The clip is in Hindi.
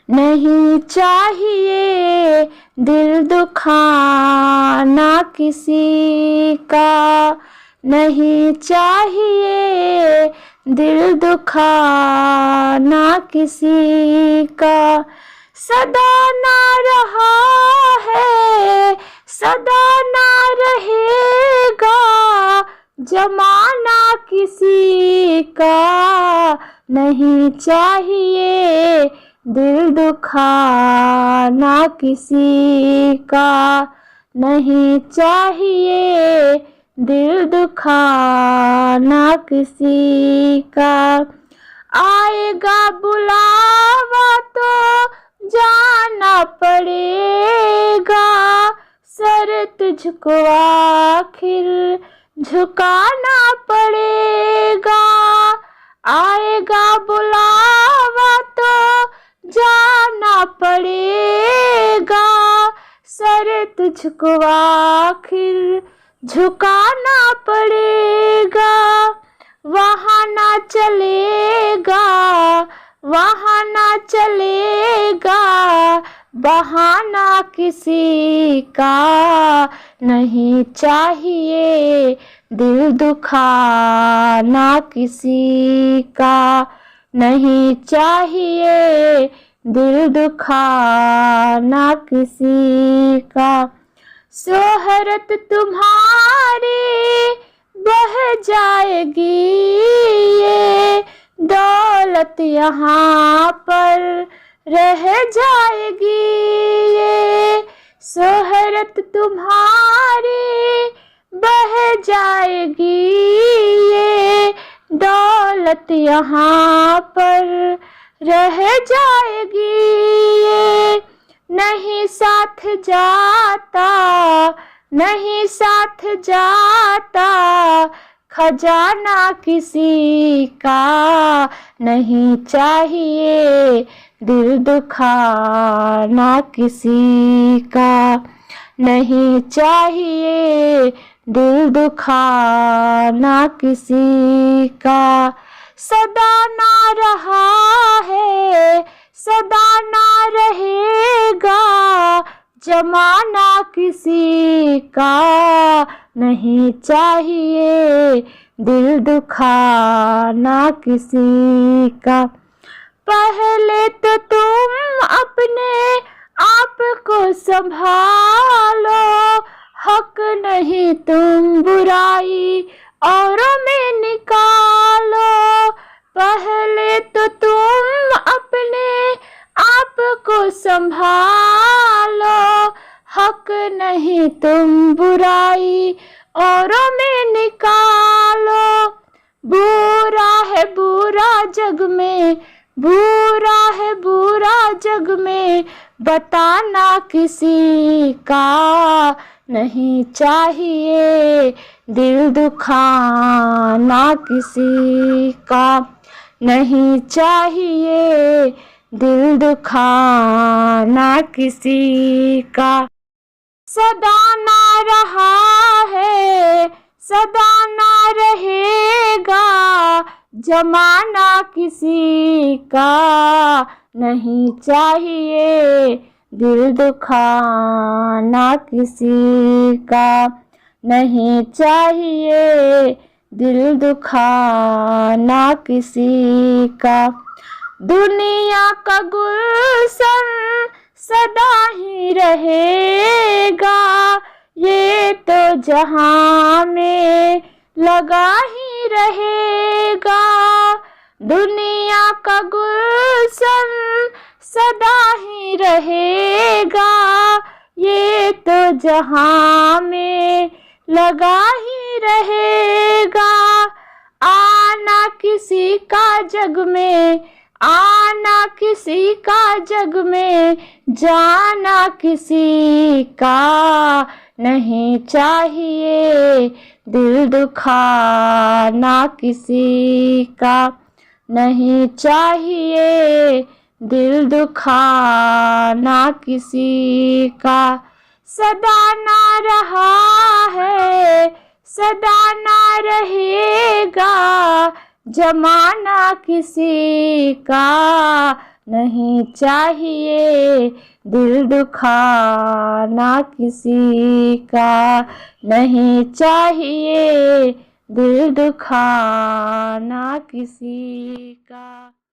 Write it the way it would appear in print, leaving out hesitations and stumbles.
नहीं चाहिए दिल दुखाना किसी का, नहीं चाहिए दिल दुखाना किसी का। सदा ना रहा है, सदा ना रहेगा जमाना किसी का, नहीं चाहिए दिल दुखाना किसी का, नहीं चाहिए दिल दुखाना किसी का। आएगा बुलावा तो जाना पड़ेगा, सर तुझको आखिर झुकाना पड़ेगा। आएगा बुलावा तो जाना पड़ेगा, सर तुझको आखिर झुकाना पड़ेगा। वहाँ ना चलेगा, वहाँ ना चलेगा बहाना किसी का, नहीं चाहिए दिल दुखाना किसी का, नहीं चाहिए दिल दुखाना किसी का। शोहरत तुम्हारी बह जाएगी, ये दौलत यहाँ पर रह जाएगी, ये शोहरत तुम्हारी बह जाएगी, ये दौलत यहाँ पर रह जाएगी। ये नहीं साथ जाता, नहीं साथ जाता खजाना किसी का, नहीं चाहिए दिल दुखाना किसी का, नहीं चाहिए दिल दुखाना किसी का। सदा ना रहा है, सदा ना रहेगा जमाना किसी का, नहीं चाहिए दिल दुखाना किसी का। पहले तो तुम अपने आप को संभालो, हक नहीं तुम बुराई औरों में निकालो। पहले तो तुम अपने आप को संभालो, हक नहीं तुम बुराई औरों में निकालो। बुरा है बुरा जग में, बुरा है बुरा जग में बताना किसी का, नहीं चाहिए दिल दुखाना किसी का, नहीं चाहिए दिल दुखाना किसी का। सदा ना रहा है, सदा ना रहेगा जमाना किसी का, नहीं चाहिए दिल दुखाना किसी का, नहीं चाहिए दिल दुखाना किसी का। दुनिया का गुलशन सदा ही रहेगा, ये तो जहां में लगा ही रहेगा। दुनिया का गुलशन सदा ही रहेगा, ये तो जहां में लगा ही रहेगा। आना किसी का जग में, आना किसी का जग में, जाना किसी का, नहीं चाहिए दिल दुखाना किसी का, नहीं चाहिए दिल दुखाना किसी का। सदा ना रहा है, सदा ना रहेगा जमाना किसी का, नहीं चाहिए दिल दुखाना किसी का, नहीं चाहिए दिल दुखाना किसी का।